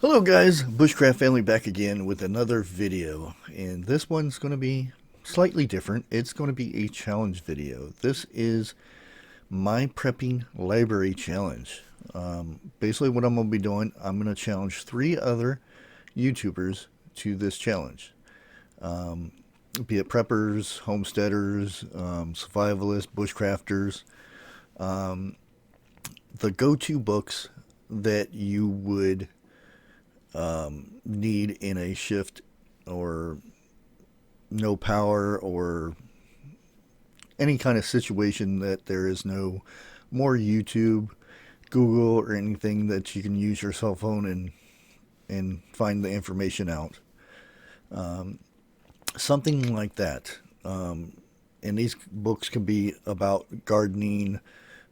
Hello guys, Bushcraft family back again with another video, and this one's going to be slightly different. It's going to be a challenge video. This is my prepping library challenge. Basically what I'm going to be doing, I'm going to challenge 3 other YouTubers to this challenge. Be it preppers, homesteaders, survivalists, bushcrafters, the go-to books that you would need in a shift or no power or any kind of situation that there is no more YouTube, Google, or anything that you can use your cell phone and find the information out. Something like that. And these books can be about gardening,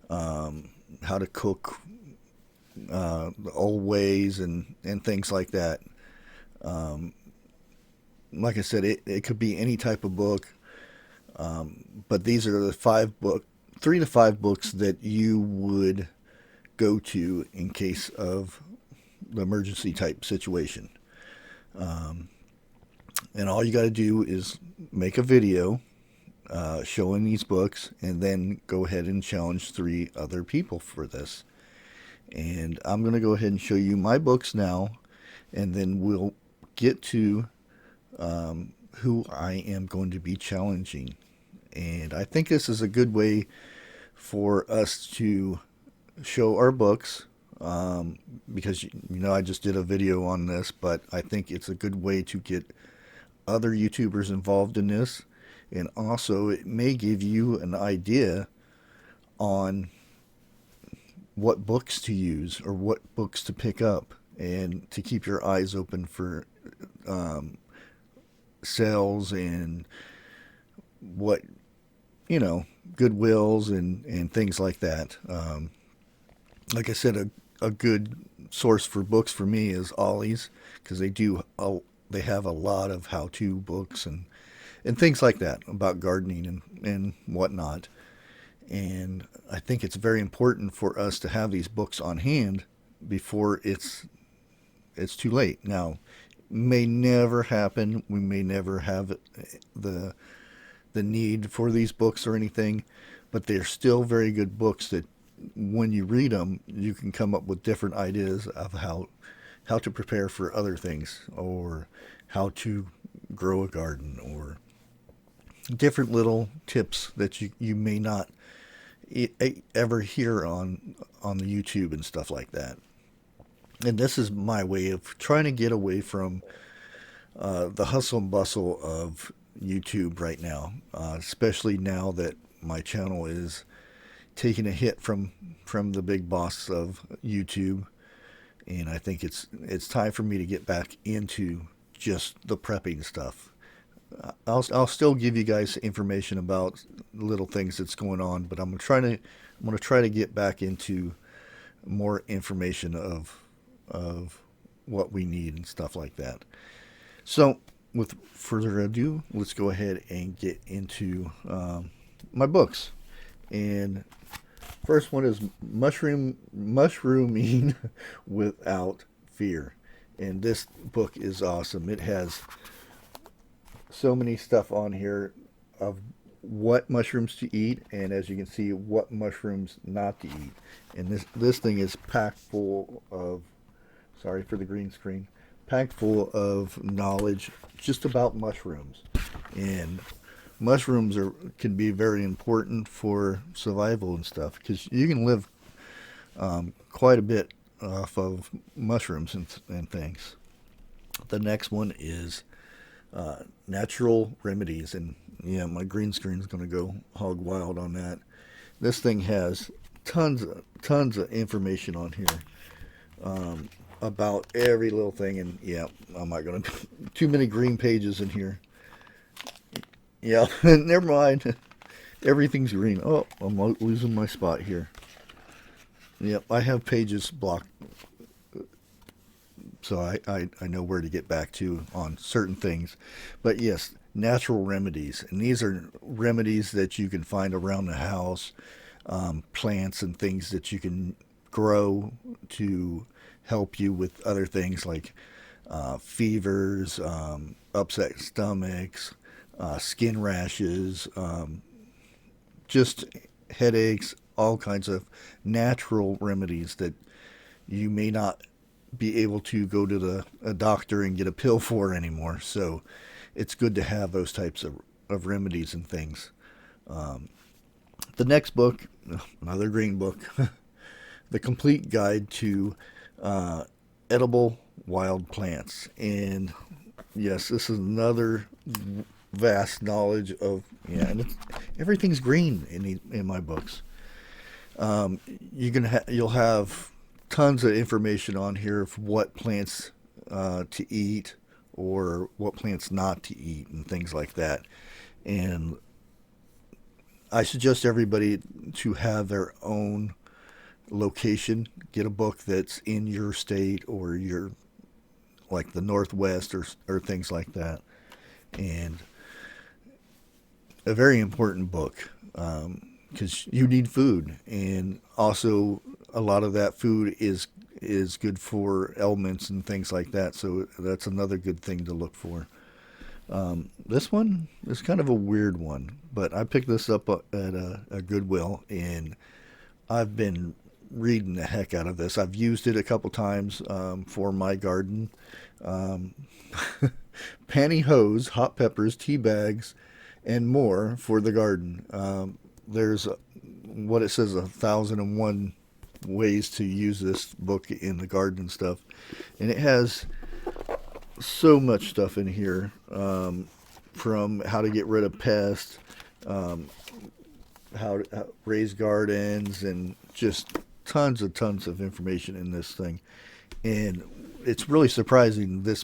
how to cook, the old ways, and things like that. Like I said, it could be any type of book, but these are the 3 to 5 books that you would go to in case of the emergency type situation. And all you got to do is make a video showing these books, and then go ahead and challenge 3 other people for this. And I'm going to go ahead and show you my books now, and then we'll get to who I am going to be challenging. And I think this is a good way for us to show our books, because I just did a video on this, but I think it's a good way to get other YouTubers involved in this, and also it may give you an idea on what books to use or what books to pick up, and to keep your eyes open for sales and what goodwills and things like that. Like I said, a good source for books for me is Ollie's, because they have a lot of how-to books and things like that about gardening and whatnot. And I think it's very important for us to have these books on hand before it's too late. Now, may never happen. We may never have the the need for these books or anything, but they're still very good books that when you read them, you can come up with different ideas of how to prepare for other things, or how to grow a garden, or different little tips that you may not ever hear on the YouTube and stuff like that. And this is my way of trying to get away from the hustle and bustle of YouTube right now, especially now that my channel is taking a hit from the big boss of YouTube, and I think it's time for me to get back into just the prepping stuff. I'll still give you guys information about little things that's going on, but I'm gonna try to get back into more information of what we need and stuff like that. So, with further ado, let's go ahead and get into my books. And first one is Mushrooming Without Fear. And this book is awesome. It has so many stuff on here of what mushrooms to eat, and as you can see, what mushrooms not to eat. And this thing is packed full of, sorry for the green screen, packed full of knowledge just about mushrooms. And mushrooms can be very important for survival and stuff, because you can live quite a bit off of mushrooms and things. The next one is natural remedies, and yeah, my green screen is going to go hog wild on that. This thing has tons of information on here, about every little thing, and yeah, I'm not going to too many green pages in here. Yeah, never mind. Everything's green. Oh, I'm losing my spot here. Yep, I have pages blocked, so I know where to get back to on certain things. But yes, natural remedies. And these are remedies that you can find around the house, plants and things that you can grow to help you with other things like fevers, upset stomachs, skin rashes, just headaches, all kinds of natural remedies that you may not be able to go to a doctor and get a pill for anymore. So it's good to have those types of remedies and things. The next book, another green book, The Complete Guide to Edible Wild Plants. And yes, this is another vast knowledge of, yeah, and everything's green in my books. You'll have tons of information on here of what plants to eat or what plants not to eat and things like that. And I suggest everybody to have their own location. Get a book that's in your state or your, like the Northwest or things like that. And a very important book because you need food, and also a lot of that food is good for ailments and things like that. So that's another good thing to look for. This one is kind of a weird one, but I picked this up at a Goodwill, and I've been reading the heck out of this. I've used it a couple times for my garden. Um, Pantyhose, hot peppers, tea bags, and more for the garden. There's what it says 1,001 ways to use this book in the garden and stuff, and it has so much stuff in here, from how to get rid of pests, um, how to raise gardens, and just tons of information in this thing. And it's really surprising, this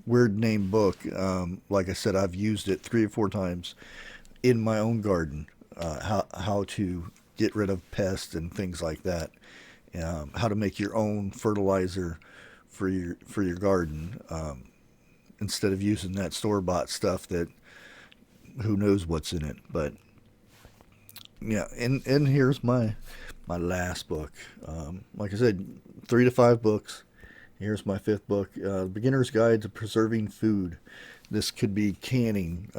weird name book. Like I said, I've used it 3 or 4 times in my own garden. How to get rid of pests and things like that. How to make your own fertilizer for your garden, instead of using that store bought stuff that who knows what's in it. But yeah, and here's my last book. Like I said, 3 to 5 books. Here's my 5th book, Beginner's Guide to Preserving Food. This could be canning,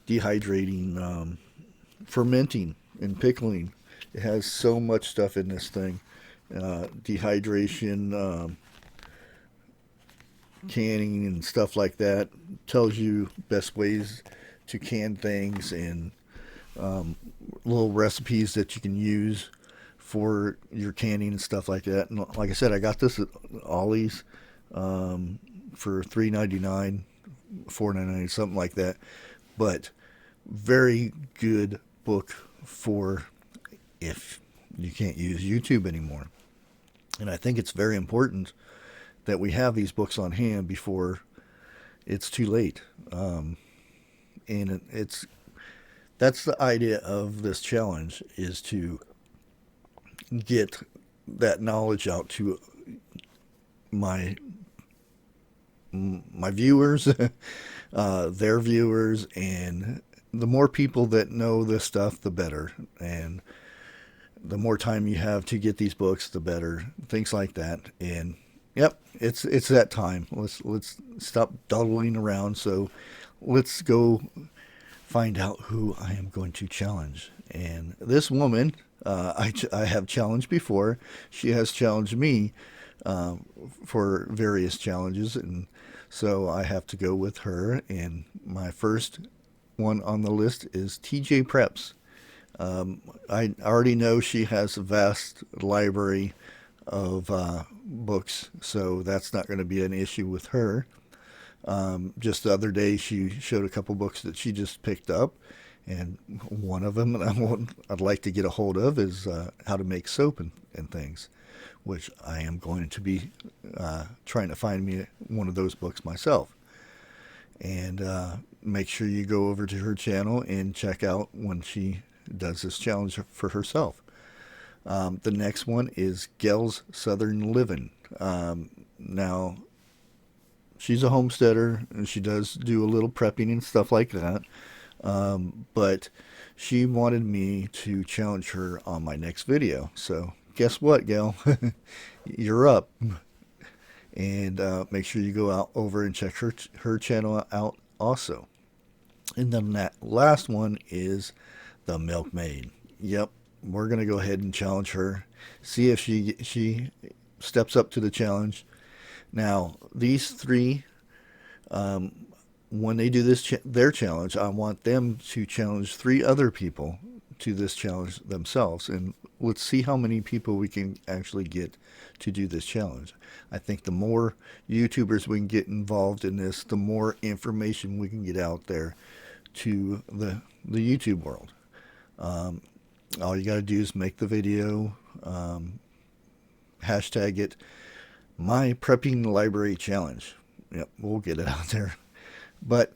dehydrating, fermenting, and pickling. It has so much stuff in this thing. Dehydration, canning, and stuff like that. Tells you best ways to can things, and little recipes that you can use for your canning and stuff like that. And like I said, I got this at Ollie's for $3.99, $4.99, something like that. But very good book for if you can't use YouTube anymore. And I think it's very important that we have these books on hand before it's too late. And that's the idea of this challenge, is to get that knowledge out to my viewers, their viewers, and the more people that know this stuff, the better. And the more time you have to get these books, the better. Things like that. And yep, it's that time. Let's stop dawdling around. So let's go find out who I am going to challenge. And this woman, I have challenged before. She has challenged me for various challenges, and so I have to go with her. And my first one on the list is TJ Preps. I already know she has a vast library of books, so that's not going to be an issue with her. Just the other day, she showed a couple books that she just picked up, and one of them I'd like to get a hold of is how to make soap and things, which I am going to be trying to find me one of those books myself. And make sure you go over to her channel and check out when she does this challenge for herself. The next one is Gel's Southern Living. Now, she's a homesteader, and she does do a little prepping and stuff like that. But she wanted me to challenge her on my next video. So guess what, gal? You're up. And make sure you go out over and check her channel out also. And then that last one is the Milkmaid. Yep, we're gonna go ahead and challenge her. See if she steps up to the challenge. Now these three, when they do their challenge, I want them to challenge three other people to this challenge themselves, and let's see how many people we can actually get to do this challenge. I think the more YouTubers we can get involved in this, the more information we can get out there to the YouTube world. All you got to do is make the video, hashtag it MyPreppingLibraryChallenge. Yep, we'll get it out there. But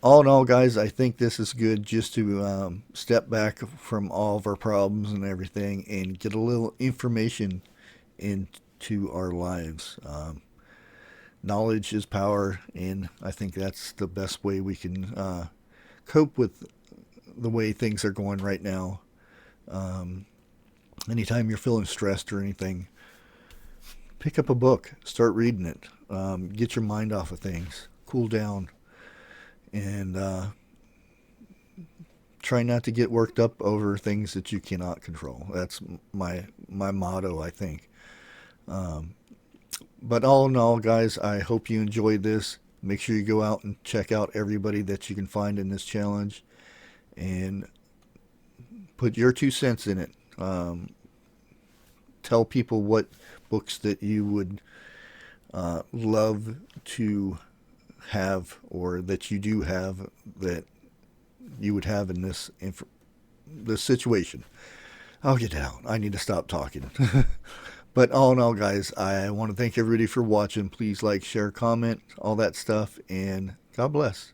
all in all, guys, I think this is good just to step back from all of our problems and everything and get a little information into our lives. Knowledge is power, and I think that's the best way we can cope with the way things are going right now. Anytime you're feeling stressed or anything, pick up a book, start reading it, get your mind off of things, cool down, and try not to get worked up over things that you cannot control. That's my motto, I think. But all in all, guys, I hope you enjoyed this. Make sure you go out and check out everybody that you can find in this challenge and put your 2 cents in it. Tell people what books that you would love to have, or that you do have, that you would have in this situation. I'll get out. I need to stop talking. But all in all, guys, I want to thank everybody for watching. Please like, share, comment, all that stuff, and God bless.